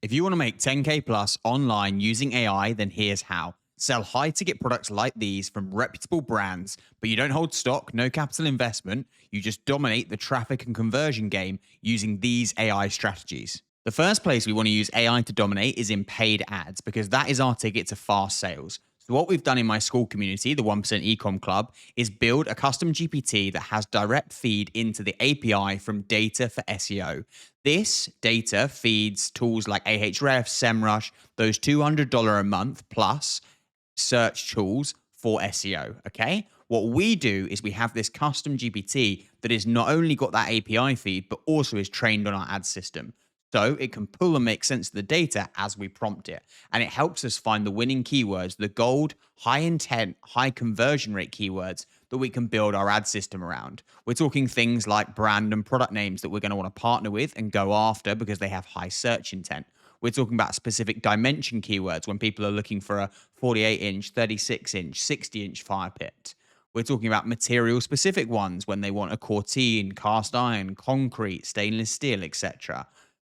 If you want to make 10K plus online using AI, then here's how. Sell high ticket products like these from reputable brands, but you don't hold stock, no capital investment. You just dominate the traffic and conversion game using these AI strategies. The first place we want to use AI to dominate is in paid ads because that is our ticket to fast sales. So, what we've done in my school community, the 1% Ecom Club, is build a custom GPT that has direct feed into the API from data for SEO. This data feeds tools like Ahrefs, SEMrush, those $200 a month plus search tools for SEO. Okay. What we do is we have this custom GPT that is not only got that API feed, but also is trained on our ad system. So it can pull and make sense of the data as we prompt it. And it helps us find the winning keywords, the gold, high intent, high conversion rate keywords that we can build our ad system around. We're talking things like brand and product names that we're going to want to partner with and go after because they have high search intent. We're talking about specific dimension keywords when people are looking for a 48-inch, 36-inch, 60-inch fire pit. We're talking about material specific ones when they want a Corteen, cast iron, concrete, stainless steel, etc.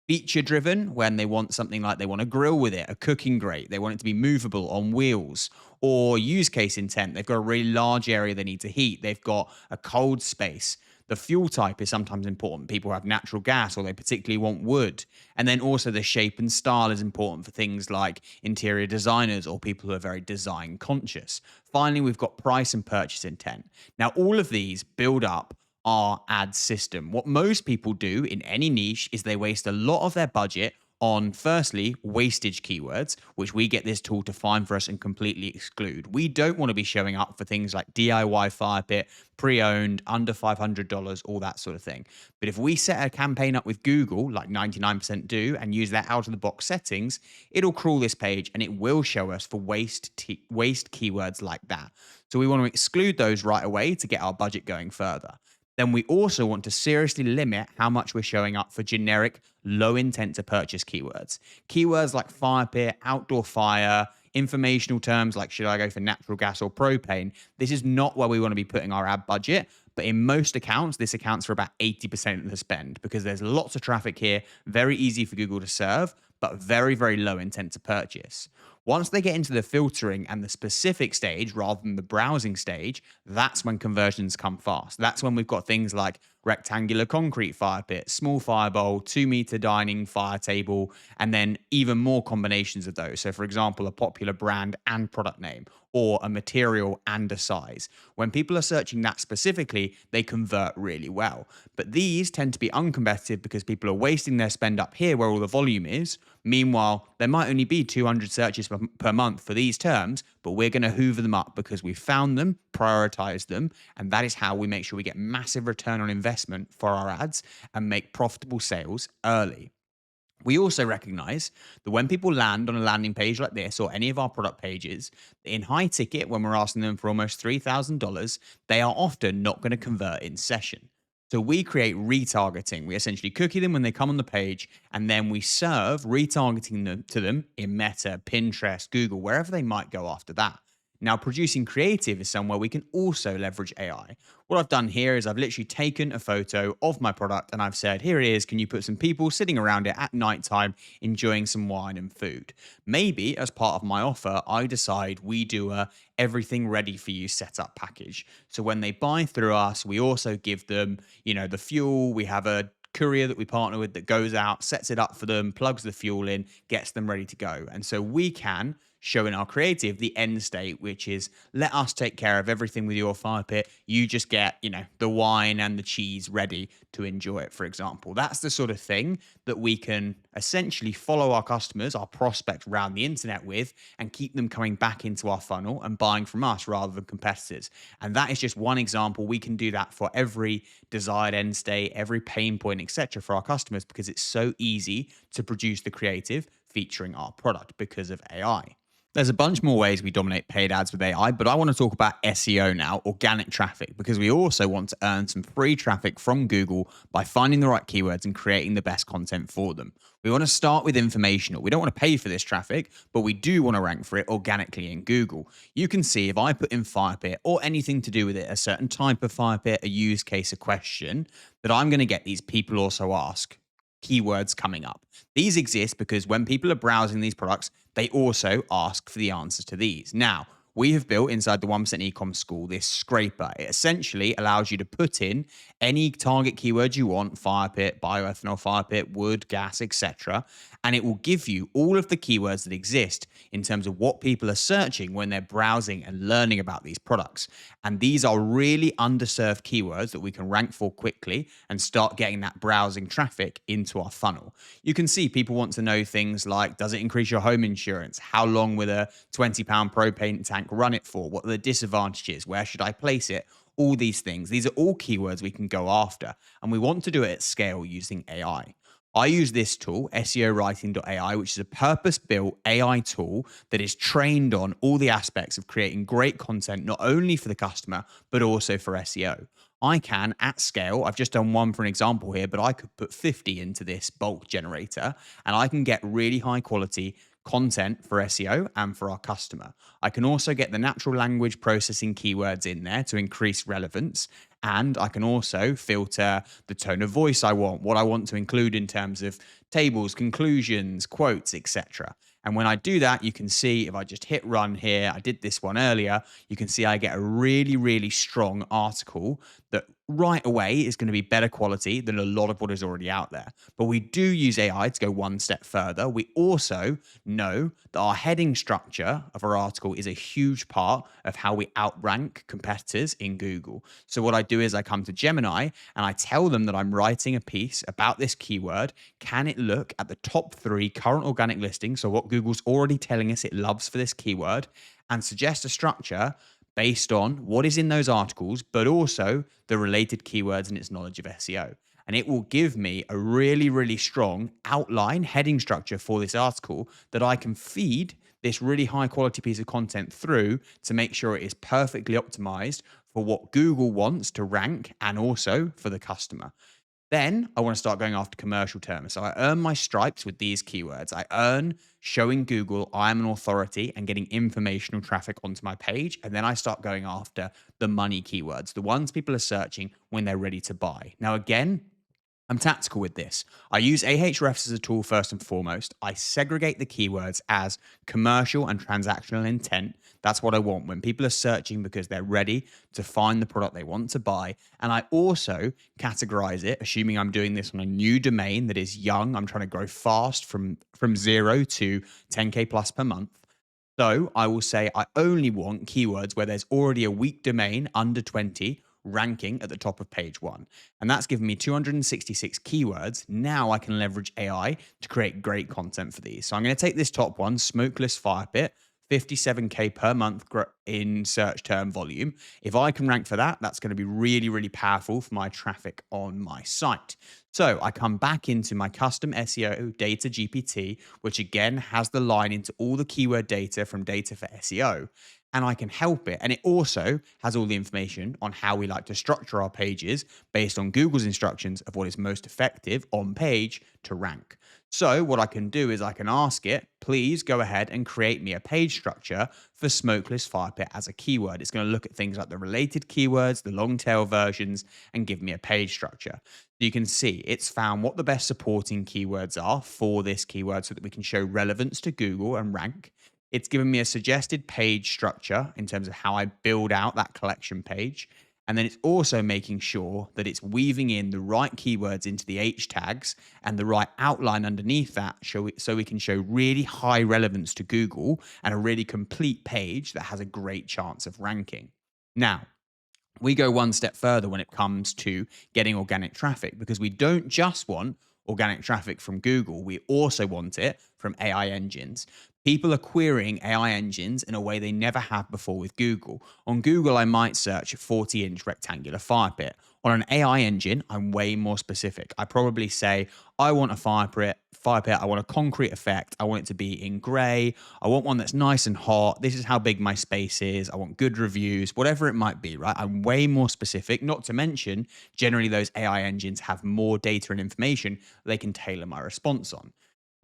Feature driven when they want something like they want a grill with it, a cooking grate, they want it to be movable on wheels. Or use case intent, they've got a really large area they need to heat, they've got a cold space. The fuel type is sometimes important. People have natural gas or they particularly want wood. And then also the shape and style is important for things like interior designers or people who are very design conscious. Finally, we've got price and purchase intent. Now, all of these build up our ad system. What most people do in any niche is they waste a lot of their budget on, firstly, wastage keywords, which we get this tool to find for us and completely exclude. We don't want to be showing up for things like DIY fire pit, pre-owned, under $500, all that sort of thing. But if we set a campaign up with Google, like 99% do, and use their out-of-the-box settings, it'll crawl this page and it will show us for waste keywords like that. So we want to exclude those right away to get our budget going further. Then we also want to seriously limit how much we're showing up for generic, low intent to purchase keywords. Keywords like fire pit, outdoor fire, informational terms like should I go for natural gas or propane. This is not where we want to be putting our ad budget. But in most accounts, this accounts for about 80% of the spend because there's lots of traffic here, very easy for Google to serve, but very, very low intent to purchase. Once they get into the filtering and the specific stage rather than the browsing stage, that's when conversions come fast. That's when we've got things like rectangular concrete fire pit, small fire bowl, 2 meter dining fire table, and then even more combinations of those. So, for example, a popular brand and product name, or a material and a size. When people are searching that specifically, they convert really well. But these tend to be uncompetitive because people are wasting their spend up here where all the volume is. Meanwhile, there might only be 200 searches per month for these terms, but we're going to hoover them up because we found them, prioritized them, and that is how we make sure we get massive return on investment for our ads and make profitable sales early. We also recognize that when people land on a landing page like this or any of our product pages, in high ticket, when we're asking them for almost $3,000, they are often not going to convert in session. So we create retargeting. We essentially cookie them when they come on the page, and then we serve retargeting them to them in Meta, Pinterest, Google, wherever they might go after that. Now, producing creative is somewhere we can also leverage AI. What I've done here is I've literally taken a photo of my product and I've said, here it is. Can you put some people sitting around it at nighttime enjoying some wine and food? Maybe as part of my offer, I decide we do a everything ready for you setup package. So when they buy through us, we also give them, the fuel. We have a courier that we partner with that goes out, sets it up for them, plugs the fuel in, gets them ready to go. And so we can show in our creative the end state, which is let us take care of everything with your fire pit. You just get, the wine and the cheese ready to enjoy it, for example. That's the sort of thing that we can essentially follow our customers, our prospects around the internet with, and keep them coming back into our funnel and buying from us rather than competitors. And that is just one example. We can do that for every desired end state, every pain point, etc., for our customers because it's so easy to produce the creative featuring our product because of AI. There's a bunch more ways we dominate paid ads with AI, but I want to talk about SEO now, organic traffic, because we also want to earn some free traffic from Google by finding the right keywords and creating the best content for them. We want to start with informational. We don't want to pay for this traffic, but we do want to rank for it organically in Google. You can see if I put in fire pit or anything to do with it, a certain type of fire pit, a use case, a question, that I'm going to get these people also ask, keywords coming up. These exist because when people are browsing these products, they also ask for the answers to these. Now, we have built inside the 1% Ecom School this scraper. It essentially allows you to put in any target keyword you want: fire pit, bioethanol, fire pit, wood, gas, etc. And it will give you all of the keywords that exist in terms of what people are searching when they're browsing and learning about these products. And these are really underserved keywords that we can rank for quickly and start getting that browsing traffic into our funnel. You can see people want to know things like, does it increase your home insurance? How long will a £20 propane tank run it for? What are the disadvantages? Where should I place it? All these things. These are all keywords we can go after, and we want to do it at scale using AI. I use this tool, SEOwriting.ai, which is a purpose-built AI tool that is trained on all the aspects of creating great content, not only for the customer, but also for SEO. I can, at scale, I've just done one for an example here, but I could put 50 into this bulk generator, and I can get really high quality content for SEO and for our customer. I can also get the natural language processing keywords in there to increase relevance. And I can also filter the tone of voice I want, what I want to include in terms of tables, conclusions, quotes, etc. And when I do that, you can see if I just hit run here, I did this one earlier, you can see I get a really, really strong article that right away is going to be better quality than a lot of what is already out there. But we do use AI to go one step further. We also know that our heading structure of our article is a huge part of how we outrank competitors in Google. So what I do is I come to Gemini and I tell them that I'm writing a piece about this keyword. Can it look at the top 3 current organic listings, so what Google's already telling us it loves for this keyword, and suggest a structure based on what is in those articles, but also the related keywords and its knowledge of SEO. And it will give me a really, really strong outline heading structure for this article that I can feed this really high quality piece of content through to make sure it is perfectly optimized for what Google wants to rank and also for the customer. Then I want to start going after commercial terms. So I earn my stripes with these keywords. I earn showing Google I'm an authority and getting informational traffic onto my page. And then I start going after the money keywords, the ones people are searching when they're ready to buy. Now, again, I'm tactical with this. I use Ahrefs as a tool first and foremost. I segregate the keywords as commercial and transactional intent. That's what I want when people are searching because they're ready to find the product they want to buy. And I also categorize it, assuming I'm doing this on a new domain that is young. I'm trying to grow fast from 0 to 10K plus per month. So I will say I only want keywords where there's already a weak domain under 20 ranking at the top of page 1. And that's given me 266 keywords. Now I can leverage AI to create great content for these. So I'm going to take this top one, smokeless fire pit, 57K per month in search term volume. If I can rank for that, that's going to be really, really powerful for my traffic on my site. So I come back into my custom SEO data GPT, which again has the line into all the keyword data from data for SEO. And I can help it. And it also has all the information on how we like to structure our pages based on Google's instructions of what is most effective on page to rank. So what I can do is I can ask it, please go ahead and create me a page structure for smokeless fire pit as a keyword. It's going to look at things like the related keywords, the long tail versions, and give me a page structure. You can see it's found what the best supporting keywords are for this keyword so that we can show relevance to Google and rank. It's given me a suggested page structure in terms of how I build out that collection page. And then it's also making sure that it's weaving in the right keywords into the H tags and the right outline underneath that so we can show really high relevance to Google and a really complete page that has a great chance of ranking. Now, we go one step further when it comes to getting organic traffic because we don't just want organic traffic from Google, we also want it from AI engines. People are querying AI engines in a way they never have before with Google. On Google, I might search a 40-inch rectangular fire pit. On an AI engine, I'm way more specific. I probably say, I want a fire pit, I want a concrete effect, I want it to be in gray, I want one that's nice and hot, this is how big my space is, I want good reviews, whatever it might be, right? I'm way more specific, not to mention, generally those AI engines have more data and information they can tailor my response on.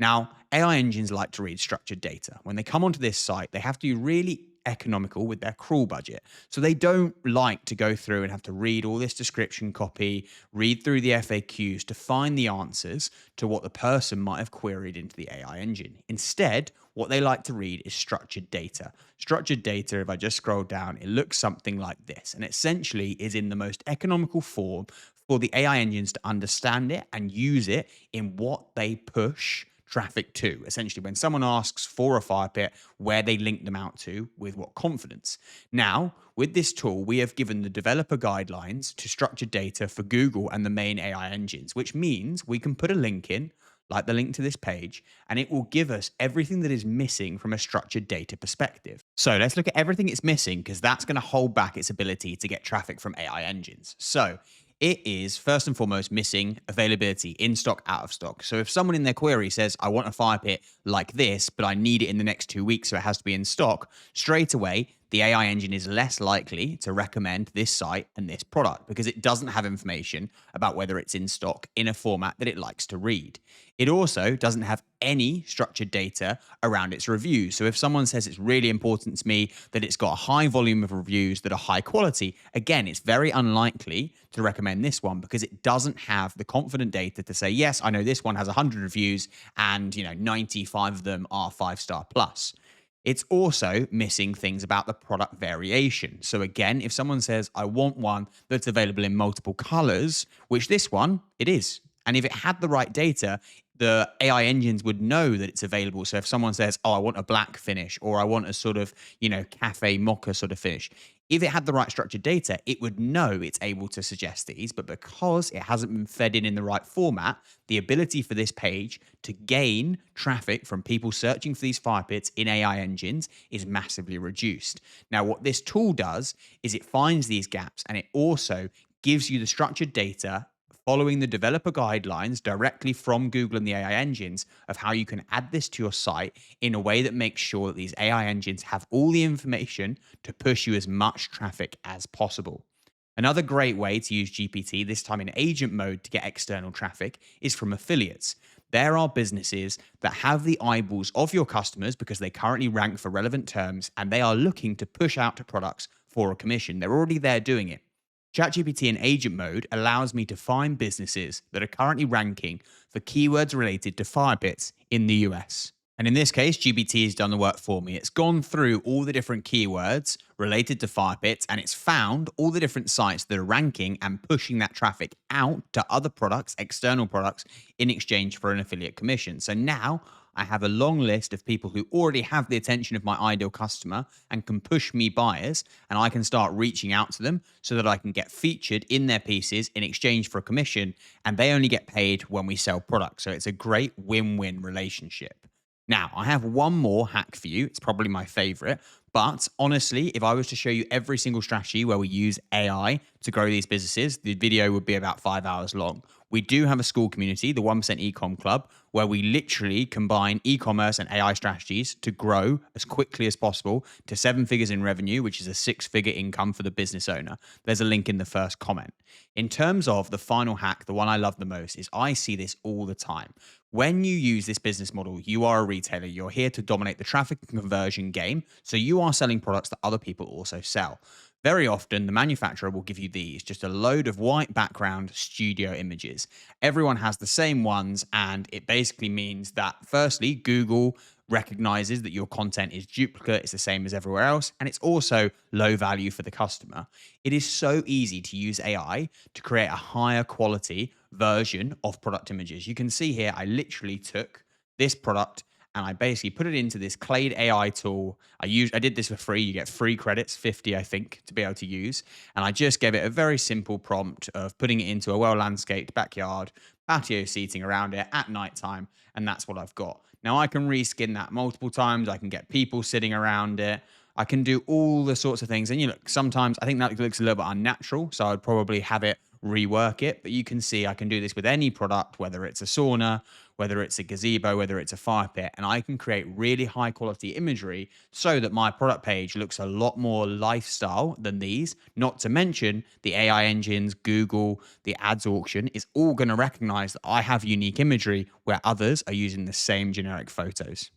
Now, AI engines like to read structured data. When they come onto this site, they have to be really economical with their crawl budget. So they don't like to go through and have to read all this description copy, read through the FAQs to find the answers to what the person might have queried into the AI engine. Instead, what they like to read is structured data. Structured data, if I just scroll down, it looks something like this, and essentially is in the most economical form for the AI engines to understand it and use it in what they push traffic to. Essentially, when someone asks for a fire pit, where they link them out to with what confidence. Now, with this tool, we have given the developer guidelines to structured data for Google and the main AI engines, which means we can put a link in, like the link to this page, and it will give us everything that is missing from a structured data perspective. So let's look at everything it's missing, because that's going to hold back its ability to get traffic from AI engines. So it is first and foremost missing availability, in stock, out of stock. So if someone in their query says, I want a fire pit like this, but I need it in the next 2 weeks, so it has to be in stock, straight away, the AI engine is less likely to recommend this site and this product because it doesn't have information about whether it's in stock in a format that it likes to read. It also doesn't have any structured data around its reviews. So if someone says it's really important to me that it's got a high volume of reviews that are high quality, again, it's very unlikely to recommend this one because it doesn't have the confident data to say, yes, I know this one has 100 reviews and 95 of them are 5-star plus. It's also missing things about the product variation. So again, if someone says, I want one that's available in multiple colors, which this one, it is. And if it had the right data, the AI engines would know that it's available. So if someone says, oh, I want a black finish, or I want a sort of, cafe mocha sort of finish, if it had the right structured data, it would know it's able to suggest these. But because it hasn't been fed in the right format, the ability for this page to gain traffic from people searching for these fire pits in AI engines is massively reduced. Now, what this tool does is it finds these gaps, and it also gives you the structured data following the developer guidelines directly from Google and the AI engines of how you can add this to your site in a way that makes sure that these AI engines have all the information to push you as much traffic as possible. Another great way to use GPT, this time in agent mode to get external traffic, is from affiliates. There are businesses that have the eyeballs of your customers because they currently rank for relevant terms and they are looking to push out to products for a commission. They're already there doing it. ChatGPT in agent mode allows me to find businesses that are currently ranking for keywords related to fire pits in the US. And in this case, GPT has done the work for me. It's gone through all the different keywords related to fire pits and it's found all the different sites that are ranking and pushing that traffic out to other products, external products, in exchange for an affiliate commission. So now I have a long list of people who already have the attention of my ideal customer and can push me buyers, and I can start reaching out to them so that I can get featured in their pieces in exchange for a commission, and they only get paid when we sell products. So it's a great win-win relationship. Now, I have one more hack for you. It's probably my favorite. But honestly, if I was to show you every single strategy where we use AI to grow these businesses, the video would be about 5 hours long. We do have a school community, the 1% Ecom Club, where we literally combine e-commerce and AI strategies to grow as quickly as possible to 7 figures in revenue, which is a 6-figure income for the business owner. There's a link in the first comment. In terms of the final hack, the one I love the most is I see this all the time. When you use this business model, you are a retailer. You're here to dominate the traffic and conversion game. So you are selling products that other people also sell. Very often, the manufacturer will give you these, just a load of white background studio images. Everyone has the same ones, and it basically means that, firstly, Google recognizes that your content is duplicate, it's the same as everywhere else, and it's also low value for the customer. It is so easy to use AI to create a higher quality version of product images. You can see here, I literally took this product and I basically put it into this Clade AI tool. I did this for free. You get free credits, 50, I think, to be able to use. And I just gave it a very simple prompt of putting it into a well-landscaped backyard, patio seating around it at nighttime, and that's what I've got. Now, I can reskin that multiple times. I can get people sitting around it. I can do all the sorts of things. And look, sometimes I think that looks a little bit unnatural, so I'd probably have it rework it. But you can see I can do this with any product, whether it's a sauna, whether it's a gazebo, whether it's a fire pit, and I can create really high quality imagery so that my product page looks a lot more lifestyle than these. Not to mention the AI engines, Google, the ads auction is all going to recognize that I have unique imagery where others are using the same generic photos.